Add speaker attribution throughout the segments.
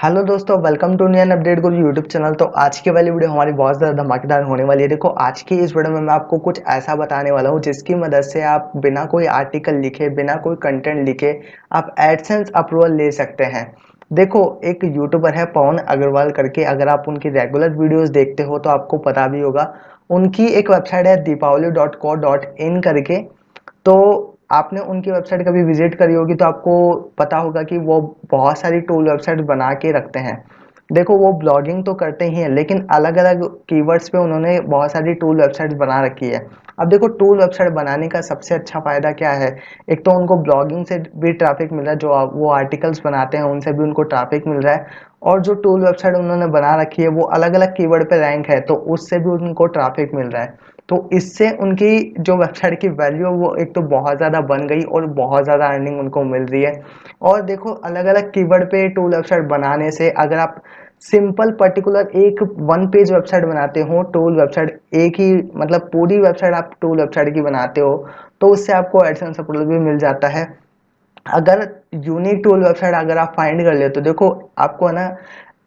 Speaker 1: Hello दोस्तों, welcome to new update Guru YouTube channel. तो आज की वाली वीडियो हमारी बहुत ज़्यादा धमाकेदार होने वाली है। देखो, आज की इस वीडियो में मैं आपको कुछ ऐसा बताने वाला हूँ जिसकी मदद से आप बिना कोई आर्टिकल लिखे, बिना कोई कंटेंट लिखे आप एडसेंस अप्रूवल ले सकते हैं। देखो, एक यूट्यूबर है पवन अग्रवाल करके, अगर आप उनकी रेगुलर वीडियोस देखते हो तो आपको पता भी होगा। उनकी एक वेबसाइट है deepavali.co.in करके। तो आपने उनकी वेबसाइट कभी विजिट करी होगी तो आपको पता होगा कि वो बहुत सारी टूल वेबसाइट बना के रखते हैं। देखो, वो ब्लॉगिंग तो करते ही हैं लेकिन अलग अलग कीवर्ड्स पे उन्होंने बहुत सारी टूल वेबसाइट बना रखी है। अब देखो, टूल वेबसाइट बनाने का सबसे अच्छा फ़ायदा क्या है। एक तो उनको ब्लॉगिंग से भी ट्रैफिक मिल रहा है, जो वो आर्टिकल्स बनाते हैं उनसे भी उनको ट्रैफिक मिल रहा है। और जो टूल वेबसाइट उन्होंने बना रखी है वो अलग अलग कीवर्ड पे रैंक है, तो उससे भी उनको ट्रैफिक मिल रहा है। तो इससे उनकी जो वेबसाइट की वैल्यू है वो एक तो बहुत ज़्यादा बन गई और बहुत ज़्यादा अर्निंग उनको मिल रही है। और देखो, अलग अलग कीवर्ड पे टूल वेबसाइट बनाने से अगर आप सिंपल पर्टिकुलर एक वन पेज वेबसाइट बनाते हो, टूल वेबसाइट एक ही, मतलब पूरी वेबसाइट आप टूल वेबसाइट की बनाते हो, तो उससे आपको एडसेंस अप्रूवल भी मिल जाता है। अगर यूनिक टूल वेबसाइट अगर आप फाइंड कर ले तो देखो, आपको है ना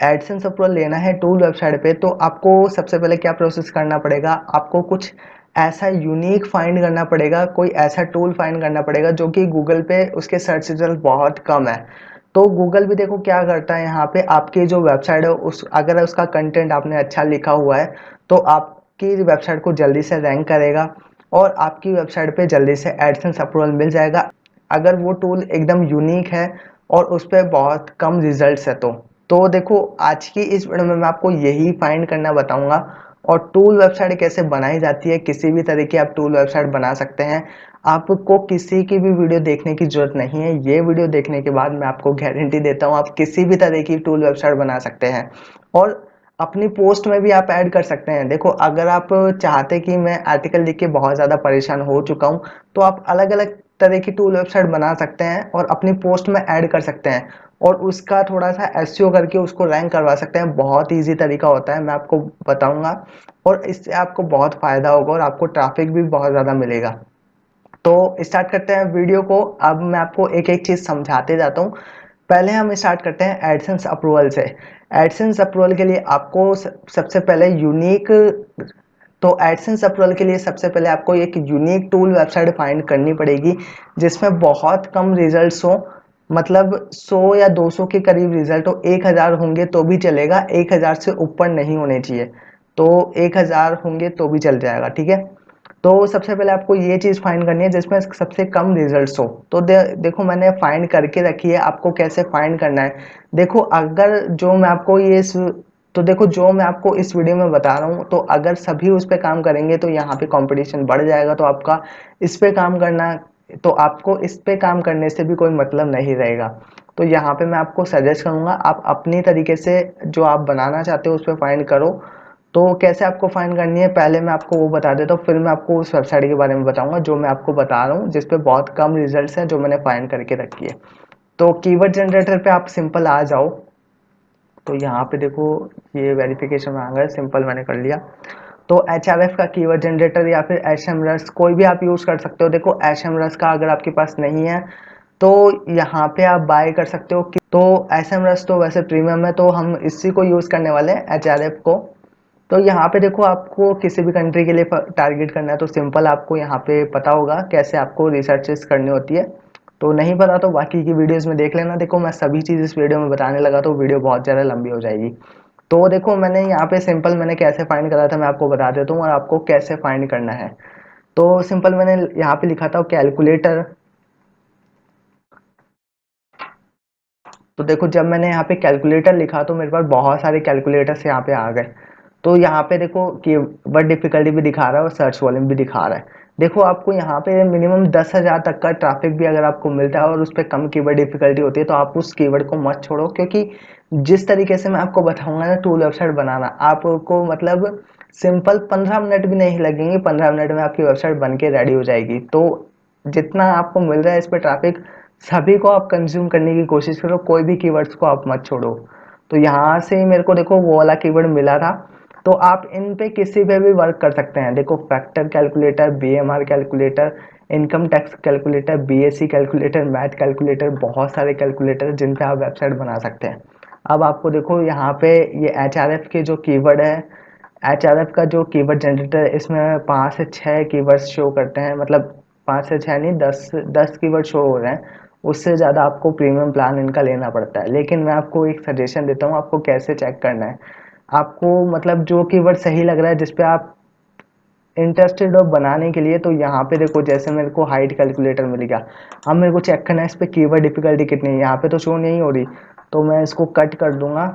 Speaker 1: एडसेंस अप्रूवल लेना है टूल वेबसाइट पे, तो आपको सबसे पहले क्या प्रोसेस करना पड़ेगा। आपको कुछ ऐसा यूनिक फाइंड करना पड़ेगा, कोई ऐसा टूल फाइंड करना पड़ेगा जो कि गूगल पे उसके सर्च रिजल्ट बहुत कम है। तो गूगल भी देखो क्या करता है, यहाँ पे आपकी जो वेबसाइट है उस अगर उसका कंटेंट आपने अच्छा लिखा हुआ है तो आपकी वेबसाइट को जल्दी से रैंक करेगा और आपकी वेबसाइट पे जल्दी से एडसेंस अप्रूवल मिल जाएगा, अगर वो टूल एकदम यूनिक है और उस पे बहुत कम रिजल्ट्स है तो देखो, आज की इस वीडियो में मैं आपको यही फाइंड करना बताऊंगा। और टूल वेबसाइट कैसे बनाई जाती है, किसी भी तरह की आप टूल वेबसाइट बना सकते हैं। आपको किसी की भी वीडियो देखने की जरूरत नहीं है, ये वीडियो देखने के बाद मैं आपको गारंटी देता हूँ आप किसी भी तरह की टूल वेबसाइट बना सकते हैं। और अपनी पोस्ट में भी आप ऐड कर सकते हैं। देखो, अगर आप चाहते कि मैं आर्टिकल लिख के बहुत ज़्यादा परेशान हो चुका हूँ, तो आप अलग अलग तरह की टूल वेबसाइट बना सकते हैं और अपनी पोस्ट में ऐड कर सकते हैं और उसका थोड़ा सा एसईओ करके उसको रैंक करवा सकते हैं। बहुत इजी तरीका होता है, मैं आपको बताऊंगा और इससे आपको बहुत फ़ायदा होगा और आपको ट्रैफिक भी बहुत ज़्यादा मिलेगा। तो स्टार्ट करते हैं वीडियो को। अब मैं आपको एक एक चीज़ समझाते जाता हूँ। पहले हम स्टार्ट करते हैं एडसेंस अप्रूवल से। एडसेंस अप्रूवल के लिए आपको सबसे पहले यूनिक, तो एडसेंस अप्रूवल के लिए सबसे पहले आपको एक यूनिक टूल वेबसाइट फाइंड करनी पड़ेगी जिसमें बहुत कम रिजल्ट्स हो, मतलब 100 या 200 के करीब रिजल्ट हो। 1000 होंगे तो भी चलेगा, 1000 से ऊपर नहीं होने चाहिए। तो 1000 होंगे तो भी चल जाएगा, ठीक है। तो सबसे पहले आपको ये चीज़ फाइंड करनी है जिसमें सबसे कम रिजल्ट्स हो। तो देखो, मैंने फाइंड करके रखी है, आपको कैसे फाइंड करना है। देखो, अगर जो मैं आपको ये तो देखो, जो मैं आपको इस वीडियो में बता रहा हूँ, तो अगर सभी उस पे काम करेंगे तो यहाँ पे कंपटीशन बढ़ जाएगा, तो आपका इस पे काम करना, तो आपको इस पे काम करने से भी कोई मतलब नहीं रहेगा। तो यहाँ पे मैं आपको सजेस्ट करूँगा आप अपनी तरीके से जो आप बनाना चाहते हो उस पर फाइंड करो। तो कैसे आपको फाइंड करनी है पहले मैं आपको वो बता देता हूँ, फिर मैं आपको उस वेबसाइट के बारे में बताऊंगा जो मैं आपको बता रहा हूँ, जिस पे बहुत कम रिजल्ट्स हैं, जो मैंने फाइंड करके रखी है। तो कीवर्ड जनरेटर पे आप सिंपल आ जाओ। तो यहाँ पे देखो, ये वेरिफिकेशन मांगा है, सिंपल मैंने कर लिया। तो HRF का कीवर्ड जनरेटर या फिर HMRS कोई भी आप यूज़ कर सकते हो। देखो, HMRS का अगर आपके पास नहीं है तो यहाँ पे आप बाय कर सकते हो तो HMRS तो वैसे प्रीमियम है, तो हम इसी को यूज़ करने वाले हैं, HRF को। तो यहाँ पे देखो, आपको किसी भी कंट्री के लिए टारगेट करना है तो सिंपल आपको यहाँ पे पता होगा कैसे आपको रिसर्चेस करनी होती है। तो नहीं पता तो बाकी की वीडियोस में देख लेना। देखो, मैं सभी चीज़ इस वीडियो में बताने लगा तो वीडियो बहुत ज़्यादा लंबी हो जाएगी। तो देखो, मैंने यहाँ पे सिंपल मैंने कैसे फाइंड करा था मैं आपको बता देता हूँ और आपको कैसे फाइंड करना है। तो सिंपल मैंने यहाँ पे लिखा था कैलकुलेटर। तो देखो, जब मैंने यहाँ पे कैलकुलेटर लिखा तो मेरे पास बहुत सारे कैलकुलेटर्स यहाँ पे आ गए। तो यहाँ पे देखो कि वर्ड डिफिकल्टी भी दिखा रहा है और सर्च वॉल्यूम भी दिखा रहा है। देखो, आपको यहाँ पे मिनिमम 10,000 तक का ट्रैफिक भी अगर आपको मिलता है और उस पर कम कीवर्ड डिफिकल्टी होती है तो आप उस कीवर्ड को मत छोड़ो, क्योंकि जिस तरीके से मैं आपको बताऊंगा ना टूल वेबसाइट बनाना, आपको मतलब सिंपल 15 मिनट भी नहीं लगेंगे, 15 मिनट में आपकी वेबसाइट बन के रेडी हो जाएगी। तो जितना आपको मिल रहा है इस पर ट्रैफिक, सभी को आप कंज्यूम करने की कोशिश करो, कोई भी कीवर्ड्स को आप मत छोड़ो। तो यहाँ से ही मेरे को देखो वो वाला कीवर्ड मिला था, तो आप इन पे किसी पे भी वर्क कर सकते हैं। देखो, factor calculator, BMR calculator, income tax calculator, BAC calculator, math calculator, बहुत सारे कैलकुलेटर जिन पे आप वेबसाइट बना सकते हैं। अब आपको देखो यहाँ पे ये एचआरएफ के जो कीवर्ड है, एचआरएफ का जो कीवर्ड जनरेटर है, इसमें 5 से 6 कीवर्ड्स शो करते हैं, मतलब 5 से 6 नहीं, 10 कीवर्ड शो हो रहे हैं। उससे ज़्यादा आपको प्रीमियम प्लान इनका लेना पड़ता है। लेकिन मैं आपको एक सजेशन देता हूँ, आपको कैसे चेक करना है। आपको मतलब जो कीवर्ड सही लग रहा है, जिस पे आप इंटरेस्टेड हो बनाने के लिए, तो यहाँ पे देखो जैसे मेरे को हाइट कैलकुलेटर मिल गया। अब मेरे को चेक करना है इस पे कीवर्ड डिफिकल्टी कितनी है, यहाँ पे तो शो नहीं हो रही, तो मैं इसको कट कर दूंगा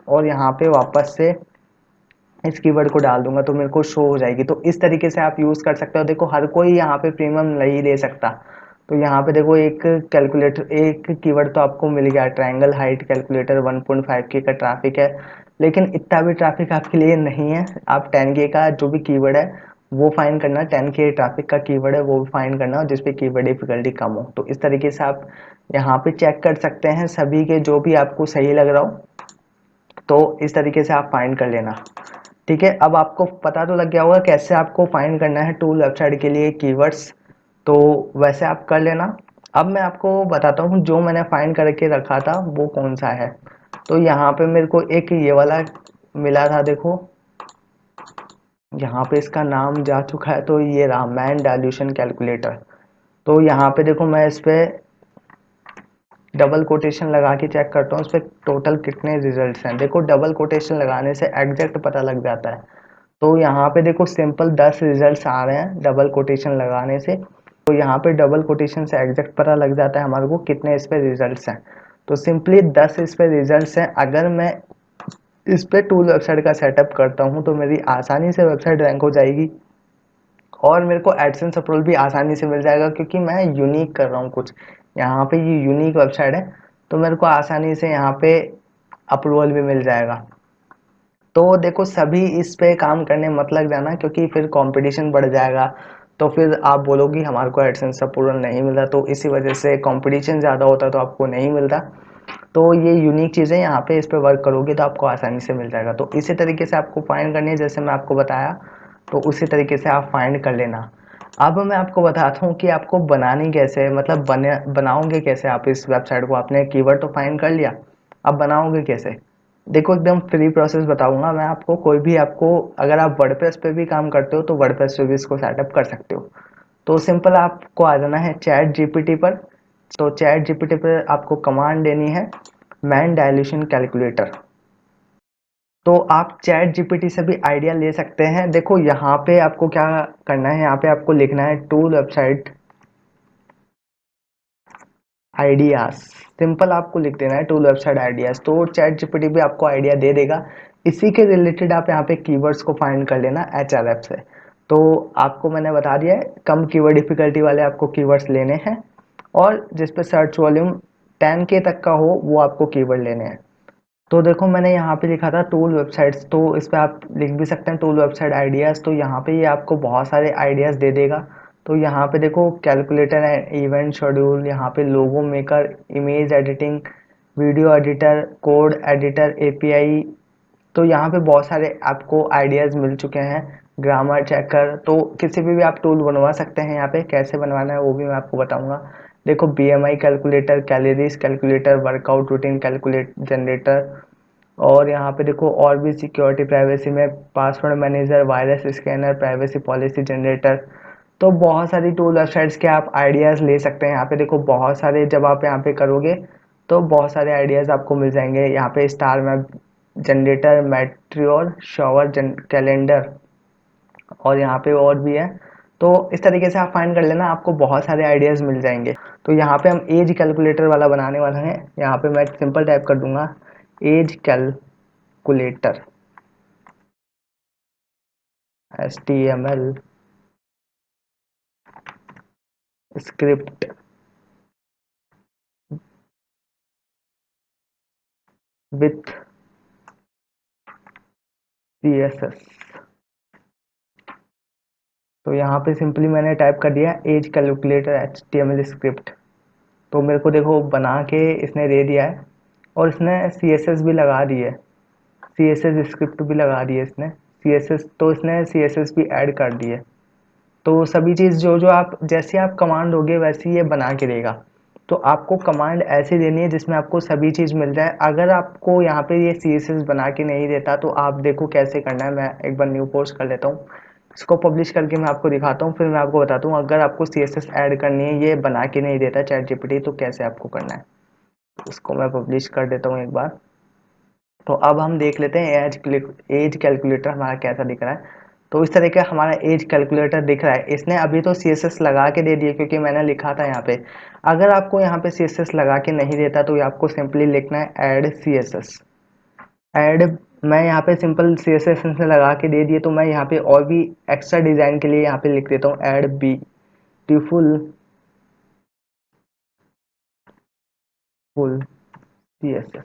Speaker 1: और यहाँ पे वापस से इस कीवर्ड को डाल दूंगा तो मेरे को शो हो जाएगी। तो इस तरीके से आप यूज़ कर सकते हो। देखो हर कोई यहाँ पे प्रीमियम नहीं ले सकता, तो यहाँ पे देखो एक कैलकुलेटर, एक कीवर्ड तो आपको मिल गया, ट्रायंगल हाइट कैलकुलेटर 1.5 के का ट्रैफिक है। लेकिन इतना भी ट्रैफिक आपके लिए नहीं है। आप 10K का जो भी कीवर्ड है वो फाइंड करना, 10K ट्रैफिक का कीवर्ड है वो भी फाइंड करना, और जिसपे कीवर्ड डिफिकल्टी कम हो। तो इस तरीके से आप यहाँ पे चेक कर सकते हैं सभी के, जो भी आपको सही लग रहा हो तो इस तरीके से आप फाइंड कर लेना। ठीक है, अब आपको पता तो लग गया होगा कैसे आपको फाइंड करना है टूल वेबसाइट के लिए कीवर्ड्स, तो वैसे आप कर लेना। अब मैं आपको बताता हूँ जो मैंने फाइंड करके रखा था वो कौन सा है। तो यहाँ पे मेरे को एक ये वाला मिला था, देखो यहाँ पे इसका नाम जा चुका है, तो ये रहा मैन डाइल्यूशन कैलकुलेटर। तो यहाँ पे देखो मैं इस पे डबल कोटेशन लगा के चेक करता हूँ इस पे टोटल कितने रिजल्ट्स हैं। देखो डबल कोटेशन लगाने से एग्जैक्ट पता लग जाता है। तो यहाँ पे देखो सिंपल 10 रिजल्ट्स आ रहे हैं डबल कोटेशन लगाने से। तो यहाँ पे डबल कोटेशन से एग्जैक्ट पता लग जाता है हमारे को कितने इस पे रिजल्ट्स हैं। तो सिंपली 10 इस पे रिजल्ट्स हैं। अगर मैं इस पे टूल वेबसाइट का सेटअप करता हूँ तो मेरी आसानी से वेबसाइट रैंक हो जाएगी, और मेरे को एडसेंस अप्रूवल भी आसानी से मिल जाएगा, क्योंकि मैं यूनिक कर रहा हूँ कुछ। यहाँ पे ये यूनिक वेबसाइट है, तो मेरे को आसानी से यहाँ पे अप्रूवल भी मिल जाएगा। तो देखो सभी इस पे काम करने मत लग जाना, क्योंकि फिर कंपटीशन बढ़ जाएगा। तो फिर आप बोलोगी हमारे को एडसेंस अप्रूवल नहीं मिल रहा, तो इसी वजह से कंपटीशन ज़्यादा होता तो आपको नहीं मिलता। तो ये यूनिक चीज़ें यहाँ पे इस पे वर्क करोगे तो आपको आसानी से मिल जाएगा। तो इसी तरीके से आपको फाइंड करनी है, जैसे मैं आपको बताया, तो उसी तरीके से आप फाइंड कर लेना। अब मैं आपको बताता हूँ कि आपको बनानी कैसे है, मतलब बनाओगे कैसे आप इस वेबसाइट को। आपने कीवर्ड तो फाइंड कर लिया, अब बनाओगे कैसे। देखो एकदम फ्री प्रोसेस बताऊंगा मैं आपको। कोई भी आपको, अगर आप वर्डप्रेस पे भी काम करते हो तो वर्डप्रेस पे भी इसको सेटअप कर सकते हो। तो सिंपल आपको आ जाना है चैट जीपीटी पर। तो चैट जीपीटी पर आपको कमांड देनी है मैन डायल्यूशन कैलकुलेटर। तो आप चैट जीपीटी से भी आइडिया ले सकते हैं। देखो यहाँ पे आपको क्या करना है, यहाँ पे आपको लिखना है टूल वेबसाइट आइडियाज। सिंपल आपको लिख देना है टूल वेबसाइट आइडियाज, तो चैट जीपीटी भी आपको आइडिया दे देगा। इसी के रिलेटेड आप यहाँ पे कीवर्ड्स को फाइंड कर लेना एचआरएफ से। तो आपको मैंने बता दिया है कम कीवर्ड डिफिकल्टी वाले आपको कीवर्ड्स लेने हैं, और जिस पे सर्च वॉल्यूम 10K तक का हो वो आपको कीवर्ड लेने हैं। तो देखो मैंने यहाँ पे लिखा था टूल वेबसाइट्स, तो इस पे आप लिख भी सकते हैं टूल वेबसाइट आइडियाज़। तो यहाँ पे ये आपको बहुत सारे आइडियाज़ दे देगा। तो यहाँ पे देखो कैलकुलेटर एंड इवेंट शेड्यूल, यहाँ पे logo maker, image editing, video editor, code editor, API. तो यहाँ पे बहुत सारे आपको आइडियाज़ मिल चुके हैं। ग्रामर चेकर, तो किसी भी आप टूल बनवा सकते हैं। यहाँ पे कैसे बनवाना है वो भी मैं आपको बताऊंगा। देखो BMI calculator, calories calculator, workout routine calculate generator, और यहाँ पे देखो और भी सिक्योरिटी प्राइवेसी में password manager, virus scanner, privacy policy generator. तो बहुत सारी टूल वेबसाइट्स के आप आइडियाज़ ले सकते हैं। यहाँ पे देखो बहुत सारे, जब आप यहाँ पे करोगे तो बहुत सारे आइडियाज़ आपको मिल जाएंगे। यहाँ पे star map generator, meteor, shower calendar, और यहाँ पे और भी है। तो इस तरीके से आप फाइंड कर लेना, आपको बहुत सारे आइडियाज़ मिल जाएंगे। तो यहाँ पे हम एज कैलकुलेटर वाला बनाने वाला है। यहाँ पे मैं सिंपल टाइप कर दूंगा as calculator, HTML script with CSS। तो यहाँ पे सिंपली मैंने टाइप कर दिया एज कैलकुलेटर HTML स्क्रिप्ट। तो मेरे को देखो बना के इसने दे दिया है, और इसने CSS भी लगा दी है, CSS स्क्रिप्ट भी लगा दी है इसने, CSS, तो इसने CSS भी ऐड कर दी है। तो सभी चीज़ जो जो आप जैसे आप कमांड दोगे वैसे ही ये बना के देगा। तो आपको कमांड ऐसी देनी है जिसमें आपको सभी चीज़ मिल जाए। अगर आपको यहाँ पे ये CSS बना के नहीं देता तो आप देखो कैसे करना है। मैं एक बार न्यू पोस्ट कर लेता हूँ, इसको पब्लिश करके मैं आपको दिखाता हूँ, फिर मैं आपको बताता हूँ अगर आपको CSS ऐड करनी है, ये बना के नहीं देता ChatGPT, तो कैसे आपको करना है। इसको मैं पब्लिश कर देता हूँ एक बार। तो अब हम देख लेते हैं एज कैलकुलेटर हमारा कैसा दिख रहा है। तो इस तरह का हमारा एज कैलकुलेटर दिख रहा है। इसने अभी तो CSS लगा के दे दिए क्योंकि मैंने लिखा था यहाँ पे। अगर आपको यहाँ पे CSS लगा के नहीं देता तो आपको सिंपली लिखना है ऐड CSS। ऐड, मैं यहाँ पे सिंपल CSS ने लगा के दे दिए, तो मैं यहाँ पे और भी एक्स्ट्रा डिजाइन के लिए यहाँ पे लिख देता हूँ ऐड ब्यूटीफुल फुल CSS।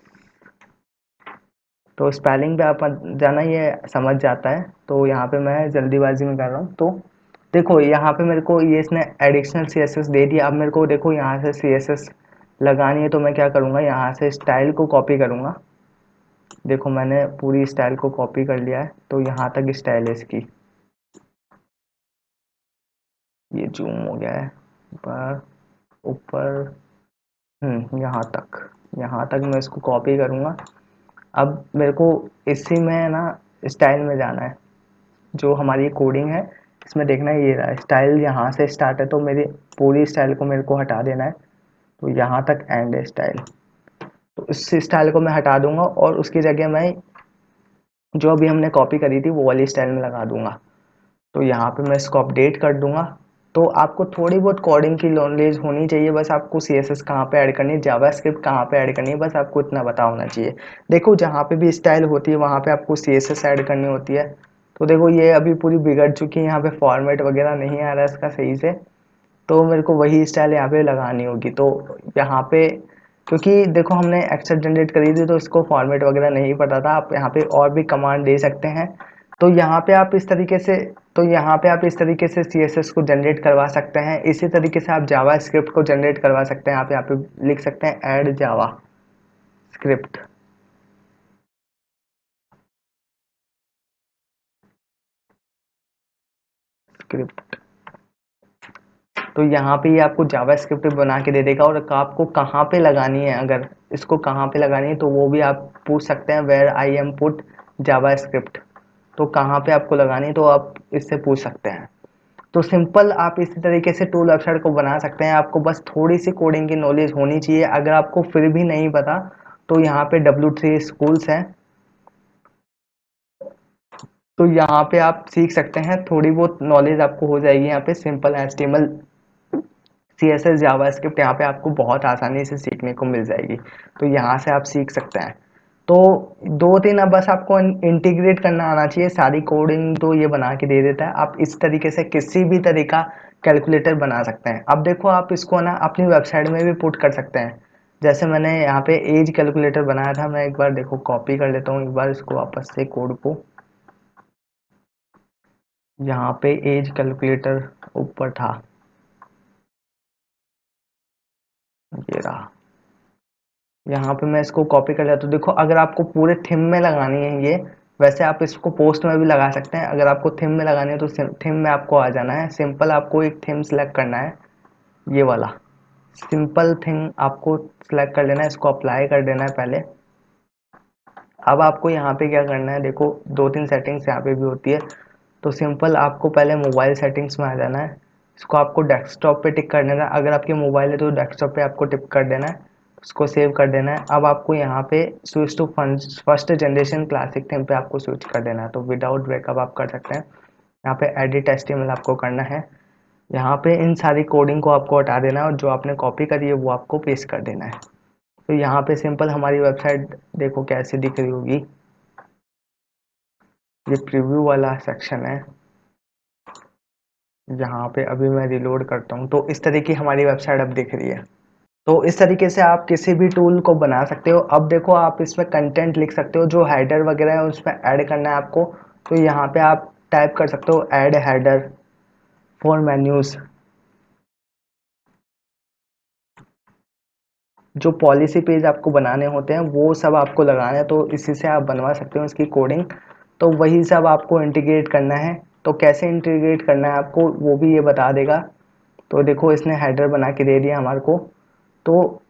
Speaker 1: तो स्पेलिंग पे आप जाना, ये समझ जाता है। तो यहाँ पे मैं जल्दीबाजी में कर रहा हूँ। तो देखो यहाँ पे मेरे को ये इसने एडिशनल CSS दे दिया। अब मेरे को देखो यहाँ से CSS लगानी है, तो मैं क्या करूँगा, यहाँ से स्टाइल को कॉपी करूँगा। देखो मैंने पूरी स्टाइल को कॉपी कर लिया है, तो यहाँ तक स्टाइल है इसकी। ये जूम हो गया है ऊपर ऊपर, यहाँ तक मैं इसको कॉपी करूँगा। अब मेरे को इसी में ना स्टाइल में जाना है। जो हमारी कोडिंग है इसमें देखना है, ये रहा स्टाइल, यहाँ से स्टार्ट है, तो मेरी पूरी स्टाइल को मेरे को हटा देना है। तो यहाँ तक एंड है स्टाइल, तो इस स्टाइल को मैं हटा दूंगा और उसकी जगह मैं जो अभी हमने कॉपी करी थी वो वाली स्टाइल में लगा दूंगा। तो यहाँ पे मैं इसको अपडेट कर दूंगा। तो आपको थोड़ी बहुत कोडिंग की नॉलेज होनी चाहिए, बस आपको CSS कहाँ पे ऐड करनी है, जावास्क्रिप्ट कहाँ पे ऐड करनी है, बस आपको इतना पता होना चाहिए। देखो जहाँ पे भी स्टाइल होती है वहाँ पे आपको CSS ऐड करनी होती है। तो देखो ये अभी पूरी बिगड़ चुकी है, यहाँ पे फॉर्मेट वगैरह नहीं आ रहा है इसका सही से, तो मेरे को वही स्टाइल यहाँ पे लगानी होगी। तो यहाँ पे क्योंकि देखो हमने एक्सेल जनरेट करी थी तो इसको फॉर्मेट वगैरह नहीं पता था। आप यहाँ पे और भी कमांड दे सकते हैं। तो यहाँ पे आप इस तरीके से CSS को जनरेट करवा सकते हैं। इसी तरीके से आप जावा स्क्रिप्ट को जनरेट करवा सकते हैं। आप यहाँ पे लिख सकते हैं ऐड जावा स्क्रिप्ट। स्क्रिप्ट, तो यहाँ पे ये आपको जावा स्क्रिप्ट बना के दे देगा। और आपको कहाँ पे लगानी है, अगर इसको कहाँ पे लगानी है तो वो भी आप पूछ सकते हैं, where I am put JavaScript. तो कहाँ पे आपको लगानी है तो आप इससे पूछ सकते हैं। तो सिंपल आप इसी तरीके से टूल वेबसाइट को बना सकते हैं। आपको बस थोड़ी सी कोडिंग की नॉलेज होनी चाहिए। अगर आपको फिर भी नहीं पता तो यहाँ पे W3 स्कूल्स हैं, तो यहाँ पे आप सीख सकते हैं। थोड़ी बहुत नॉलेज आपको हो जाएगी यहाँ पे। सिंपल HTML CSS जावास्क्रिप्ट यहाँ पे आपको बहुत आसानी से सीखने को मिल जाएगी। तो यहाँ से आप सीख सकते हैं। तो दो तीन, अब बस आपको इंटीग्रेट करना आना चाहिए। सारी कोडिंग तो ये बना के दे देता है। आप इस तरीके से किसी भी तरीका कैलकुलेटर बना सकते हैं। अब देखो आप इसको ना अपनी वेबसाइट में भी पुट कर सकते हैं। जैसे मैंने यहाँ पे एज कैलकुलेटर बनाया था, मैं एक बार देखो कॉपी कर लेता हूँ एक बार इसको वापस से कोड को। यहाँ पे एज कैलकुलेटर ऊपर था, ये रहा। यहाँ पे मैं इसको कॉपी कर लेता हूँ। देखो अगर आपको पूरे थीम में लगानी है ये, वैसे आप इसको पोस्ट में भी लगा सकते हैं। अगर आपको थीम में लगानी है तो थीम में आपको आ जाना है। सिंपल आपको एक थीम सेलेक्ट करना है, ये वाला सिंपल थीम आपको सेलेक्ट कर लेना है। इसको अप्लाई कर देना है पहले। अब आपको यहाँ पे क्या करना है, देखो दो तीन सेटिंग्स यहाँ पे भी होती है। तो सिंपल आपको पहले मोबाइल सेटिंग्स में आ जाना है। इसको आपको डेस्कटॉप पे टिक कर देना है। अगर आपके मोबाइल है तो डेस्कटॉप पे आपको टिक कर देना है, उसको सेव कर देना है। अब आपको यहाँ पे switch to first generation classic theme पे आपको स्विच कर देना है। तो विदाउट ब्रेकअप आप कर सकते हैं। यहाँ पे एडिट HTML आपको करना है। यहाँ पे इन सारी कोडिंग को आपको हटा देना है और जो आपने कॉपी करी है वो आपको पेस्ट कर देना है। तो यहाँ पे सिंपल हमारी वेबसाइट देखो कैसी दिख रही होगी। ये प्रीव्यू वाला सेक्शन है। यहाँ पे अभी मैं रिलोड करता हूँ तो इस तरह की हमारी वेबसाइट अब दिख रही है। तो इस तरीके से आप किसी भी टूल को बना सकते हो। अब देखो आप इसमें कंटेंट लिख सकते हो, जो हेडर वगैरह है उसमें ऐड करना है आपको। तो यहाँ पे आप टाइप कर सकते हो ऐड हेडर फॉर मेन्यूज। जो पॉलिसी पेज आपको बनाने होते हैं वो सब आपको लगाना है। तो इसी से आप बनवा सकते हो इसकी कोडिंग। तो वही सब आपको इंटीग्रेट करना है। तो कैसे इंटीग्रेट करना है आपको वो भी ये बता देगा। तो देखो इसने हेडर बना के दे दिया हमारे को। तो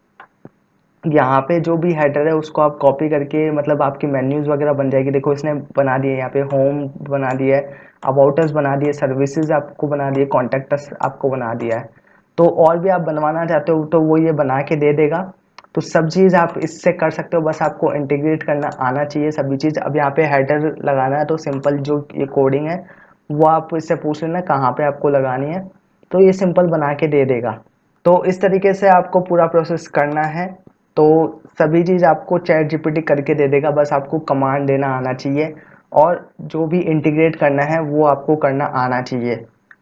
Speaker 1: यहाँ पे जो भी हेडर है उसको आप कॉपी करके मतलब आपकी मेन्यूज वगैरह बन जाएगी। देखो इसने बना दिए, यहाँ पे होम बना दिया है, अबाउट अस बना दिए, सर्विसेज आपको बना दिए, कॉन्टैक्ट अस आपको बना दिया है। तो और भी आप बनवाना चाहते हो तो वो ये बना के दे देगा। तो सब चीज़ आप इससे कर सकते हो, बस आपको इंटीग्रेट करना आना चाहिए सभी चीज़। अब यहाँ पे हेडर लगाना है तो सिंपल जो ये कोडिंग है वो आप इससे पूछ लेना कहाँ पे आपको लगानी है, तो ये सिंपल बना के दे देगा। तो इस तरीके से आपको पूरा प्रोसेस करना है। तो सभी चीज़ आपको चैट जीपीटी करके दे देगा, बस आपको कमांड देना आना चाहिए और जो भी इंटीग्रेट करना है वो आपको करना आना चाहिए।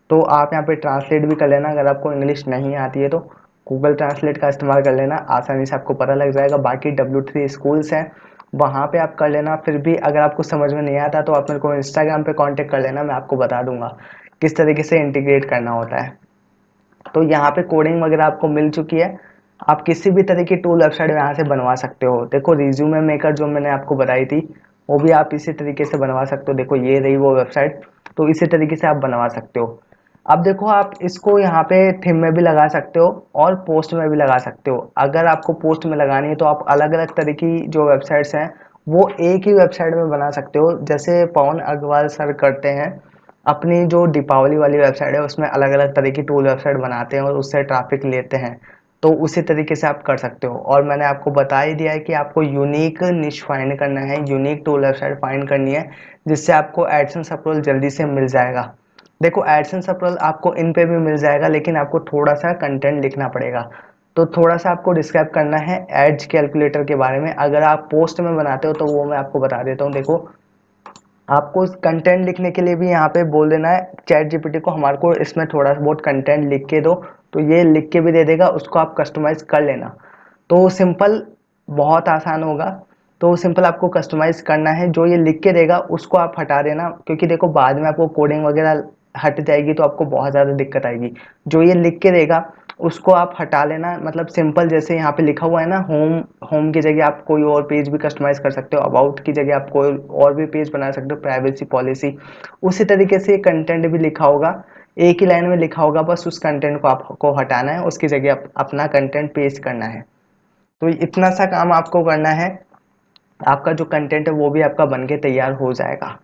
Speaker 1: तो आप यहाँ पे ट्रांसलेट भी कर लेना, अगर आपको इंग्लिश नहीं आती है तो गूगल ट्रांसलेट का इस्तेमाल कर लेना, आसानी से आपको पता लग जाएगा। बाकी W3 स्कूल्स हैं वहाँ पे आप कर लेना। फिर भी अगर आपको समझ में नहीं आता तो आप मेरे को इंस्टाग्राम पे कांटेक्ट कर लेना, मैं आपको बता दूंगा किस तरीके से इंटीग्रेट करना होता है। तो यहाँ पे कोडिंग वगैरह आपको मिल चुकी है, आप किसी भी तरह की टूल वेबसाइट यहाँ से बनवा सकते हो। देखो रिज्यूमे मेकर जो मैंने आपको बताई थी वो भी आप इसी तरीके से बनवा सकते हो। देखो ये रही वो वेबसाइट, तो इसी तरीके से आप बनवा सकते हो। अब देखो आप इसको यहाँ पे थीम में भी लगा सकते हो और पोस्ट में भी लगा सकते हो। अगर आपको पोस्ट में लगानी है तो आप अलग अलग तरह की जो वेबसाइट्स हैं वो एक ही वेबसाइट में बना सकते हो। जैसे पवन अग्रवाल सर करते हैं, अपनी जो दीपावली वाली वेबसाइट है उसमें अलग अलग तरह की टूल वेबसाइट बनाते हैं और उससे ट्रैफिक लेते हैं। तो उसी तरीके से आप कर सकते हो। और मैंने आपको बता ही दिया है कि आपको यूनिक निश फाइंड करना है, यूनिक टूल वेबसाइट फाइंड करनी है जिससे आपको एडसेंस अप्रूवल जल्दी से मिल जाएगा। देखो एडसेंस अप्रूवल आपको इन पे भी मिल जाएगा, लेकिन आपको थोड़ा सा कंटेंट लिखना पड़ेगा। तो थोड़ा सा आपको डिस्क्राइब करना है एड्स कैलकुलेटर के बारे में। अगर आप पोस्ट में बनाते हो तो वो मैं आपको बता देता हूँ। देखो आपको कंटेंट लिखने के लिए भी यहाँ पे बोल देना है चैट जीपीटी को हमारे को इसमें थोड़ा बहुत कंटेंट लिख के दो, तो ये लिख के भी दे देगा, उसको आप कस्टमाइज कर लेना। तो सिंपल बहुत आसान होगा। तो सिंपल आपको कस्टमाइज करना है, जो ये लिख के देगा उसको आप हटा देना, क्योंकि देखो बाद में आपको कोडिंग वगैरह हट जाएगी तो आपको बहुत ज़्यादा दिक्कत आएगी। जो ये लिख के देगा उसको आप हटा लेना। मतलब सिंपल जैसे यहाँ पे लिखा हुआ है ना होम, होम की जगह आप कोई और पेज भी कस्टमाइज कर सकते हो, अबाउट की जगह आप कोई और भी पेज बना सकते हो, प्राइवेसी पॉलिसी, उसी तरीके से कंटेंट भी लिखा होगा, एक ही लाइन में लिखा होगा, बस उस कंटेंट को आपको हटाना है, उसकी जगह अपना कंटेंट पेस्ट करना है। तो इतना सा काम आपको करना है, आपका जो कंटेंट है वो भी आपका बन के तैयार हो जाएगा।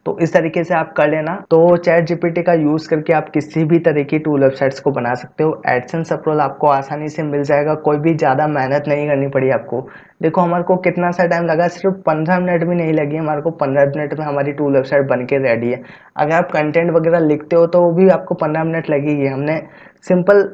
Speaker 1: तो इस तरीके से आप कर लेना। तो चैट जीपीटी का यूज़ करके आप किसी भी तरह की टूल वेबसाइट्स को बना सकते हो। एडसेंस अप्रूवल आपको आसानी से मिल जाएगा, कोई भी ज़्यादा मेहनत नहीं करनी पड़ी आपको। देखो हमारे को कितना सा टाइम लगा, सिर्फ 15 मिनट भी नहीं लगी हमारे को, 15 मिनट में हमारी टूल वेबसाइट बन के रेडी है। अगर आप कंटेंट वगैरह लिखते हो तो भी आपको 15 मिनट लगेगी। हमने सिंपल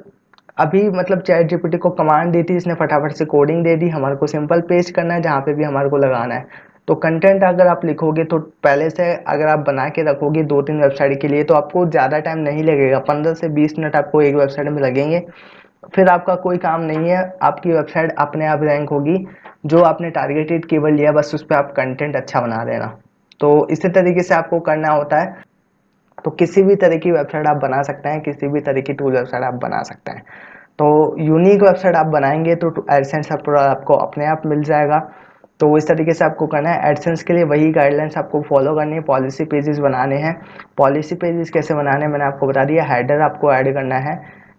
Speaker 1: अभी मतलब चैट जीपीटी को कमांड दी थी, इसने फटाफट से कोडिंग दे दी, हमारे को सिंपल पेस्ट करना है जहाँ पे भी हमारे को लगाना है। तो कंटेंट अगर आप लिखोगे तो पहले से अगर आप बना के रखोगे 2-3 वेबसाइट के लिए तो आपको ज़्यादा टाइम नहीं लगेगा, 15 से 20 मिनट आपको एक वेबसाइट में लगेंगे। फिर आपका कोई काम नहीं है, आपकी वेबसाइट अपने आप रैंक होगी। जो आपने टारगेटेड कीवर्ड लिया बस उस पर आप कंटेंट अच्छा बना देना। तो इसी तरीके से आपको करना होता है। तो किसी भी तरह की वेबसाइट आप बना सकते हैं, किसी भी तरह की टूल वेबसाइट आप बना सकते हैं। तो यूनिक वेबसाइट आप बनाएंगे तो एडसेंस आपको अपने आप मिल जाएगा। तो इस तरीके से आपको करना है। एडसेंस के लिए वही गाइडलाइंस आपको फॉलो करनी है, पॉलिसी पेजेस बनाने हैं। पॉलिसी पेजेस कैसे बनाने हैं मैंने आपको बता दिया। हेडर आपको ऐड करना है,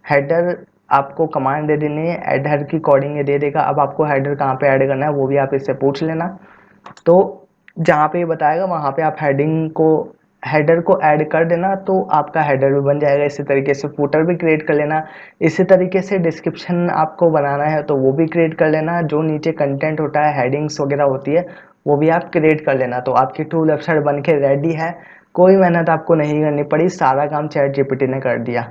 Speaker 1: हेडर आपको कमांड दे देनी है, हेडर की कोडिंग ये दे देगा। अब आपको हेडर कहाँ पे ऐड करना है वो भी आप इससे पूछ लेना। तो जहाँ पे ये बताएगा वहाँ पे आप हेडिंग को, हेडर को ऐड कर देना, तो आपका हेडर भी बन जाएगा। इसी तरीके से फुटर भी क्रिएट कर लेना। इसी तरीके से डिस्क्रिप्शन आपको बनाना है तो वो भी क्रिएट कर लेना। जो नीचे कंटेंट होता है, हेडिंग्स वगैरह होती है, वो भी आप क्रिएट कर लेना। तो आपकी टूल वेबसाइट बन के रेडी है, कोई मेहनत आपको नहीं करनी पड़ी, सारा काम चैट जीपीटी ने कर दिया।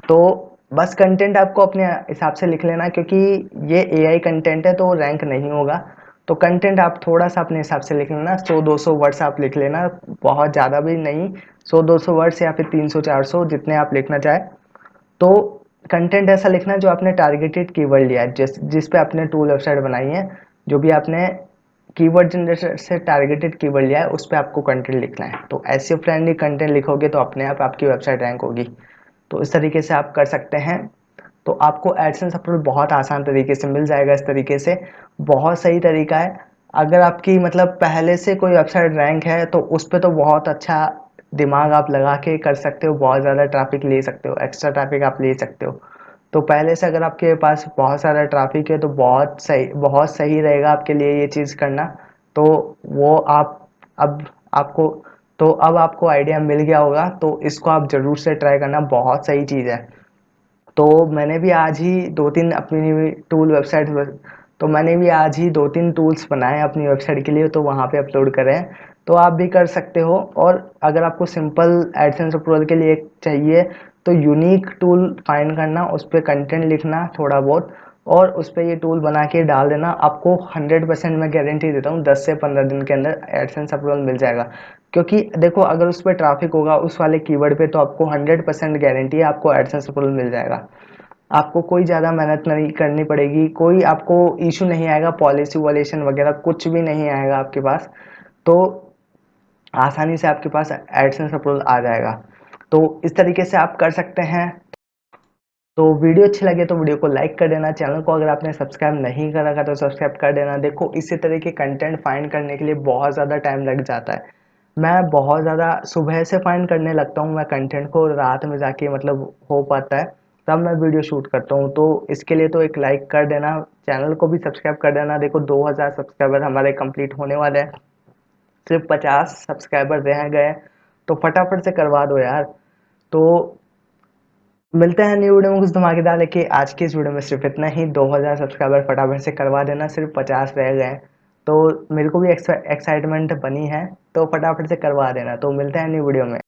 Speaker 1: तो बस कंटेंट आपको अपने हिसाब से लिख लेना, क्योंकि ये एआई कंटेंट है तो रैंक नहीं होगा। तो कंटेंट आप थोड़ा सा अपने हिसाब से लिख लेना, 100-200 वर्ड्स आप लिख लेना, बहुत ज़्यादा भी नहीं, 100-200 वर्ड्स या फिर 300-400 जितने आप लिखना चाहे। तो कंटेंट ऐसा लिखना जो आपने टारगेटेड कीवर्ड लिया है, जिस पे आपने टूल वेबसाइट बनाई है, जो भी आपने कीवर्ड जनरेटर से टारगेटेड कीवर्ड लिया है उस पर आपको कंटेंट लिखना है। तो ऐसे फ्रेंडली कंटेंट लिखोगे तो अपने आप आपकी वेबसाइट रैंक होगी। तो इस तरीके से आप कर सकते हैं। तो आपको एडसेंस अप्रूवल बहुत आसान तरीके से मिल जाएगा। इस तरीके से बहुत सही तरीका है। अगर आपकी मतलब पहले से कोई वेबसाइट रैंक है तो उस पर तो बहुत अच्छा दिमाग आप लगा के कर सकते हो, बहुत ज़्यादा ट्रैफिक ले सकते हो, एक्स्ट्रा ट्रैफिक आप ले सकते हो। तो पहले से अगर आपके पास बहुत सारा ट्रैफ़िक है तो बहुत सही रहेगा आपके लिए ये चीज़ करना। तो वो आप अब आपको तो अब आपको आइडिया मिल गया होगा, तो इसको आप ज़रूर से ट्राई करना, बहुत सही चीज़ है। तो मैंने भी आज ही 2-3 अपनी टूल वेबसाइट व तो मैंने भी आज ही 2-3 टूल्स बनाए हैं अपनी वेबसाइट के लिए, तो वहाँ पे अपलोड करे हैं। तो आप भी कर सकते हो। और अगर आपको सिंपल एडसेंस अप्रूवल के लिए एक चाहिए, तो यूनिक टूल फाइंड करना, उस पे कंटेंट लिखना थोड़ा बहुत और उस पे ये टूल बना के डाल देना। आपको 100% मैं गारंटी देता हूँ 10 से 15 दिन के अंदर एडसेंस अप्रूवल मिल जाएगा। क्योंकि देखो, अगर उस पे ट्रैफ़िक होगा उस वाले कीवर्ड पे, तो आपको 100% गारंटी है आपको एडसेंस अप्रूवल मिल जाएगा। आपको कोई ज़्यादा मेहनत नहीं करनी पड़ेगी, कोई आपको इश्यू नहीं आएगा, पॉलिसी वॉल्यूशन वगैरह कुछ भी नहीं आएगा आपके पास। तो आसानी से आपके पास एडसेंस अप्रूवल आ जाएगा। तो इस तरीके से आप कर सकते हैं। तो वीडियो अच्छी लगे तो वीडियो को लाइक कर देना, चैनल को अगर आपने सब्सक्राइब नहीं करा रखा तो सब्सक्राइब कर देना। देखो, इसी तरह के कंटेंट फाइंड करने के लिए बहुत ज़्यादा टाइम लग जाता है। मैं बहुत ज़्यादा सुबह से फाइंड करने लगता हूँ मैं कंटेंट को, रात में जाके मतलब हो पाता है, तब मैं वीडियो शूट करता हूँ। तो इसके लिए तो एक लाइक कर देना, चैनल को भी सब्सक्राइब कर देना। देखो, 2000 सब्सक्राइबर हमारे कंप्लीट होने वाले हैं, सिर्फ 50 सब्सक्राइबर रह गए, तो फटाफट से करवा दो यार। तो मिलते हैं न्यू वीडियो में कुछ धमाकेदार लेके। आज की इस वीडियो में सिर्फ इतना ही। 2000 सब्सक्राइबर फटाफट से करवा देना, सिर्फ 50 रह गए हैं। तो मेरे को भी एक्साइटमेंट बनी है, तो फटाफट से करवा देना। तो मिलते हैं न्यू वीडियो में।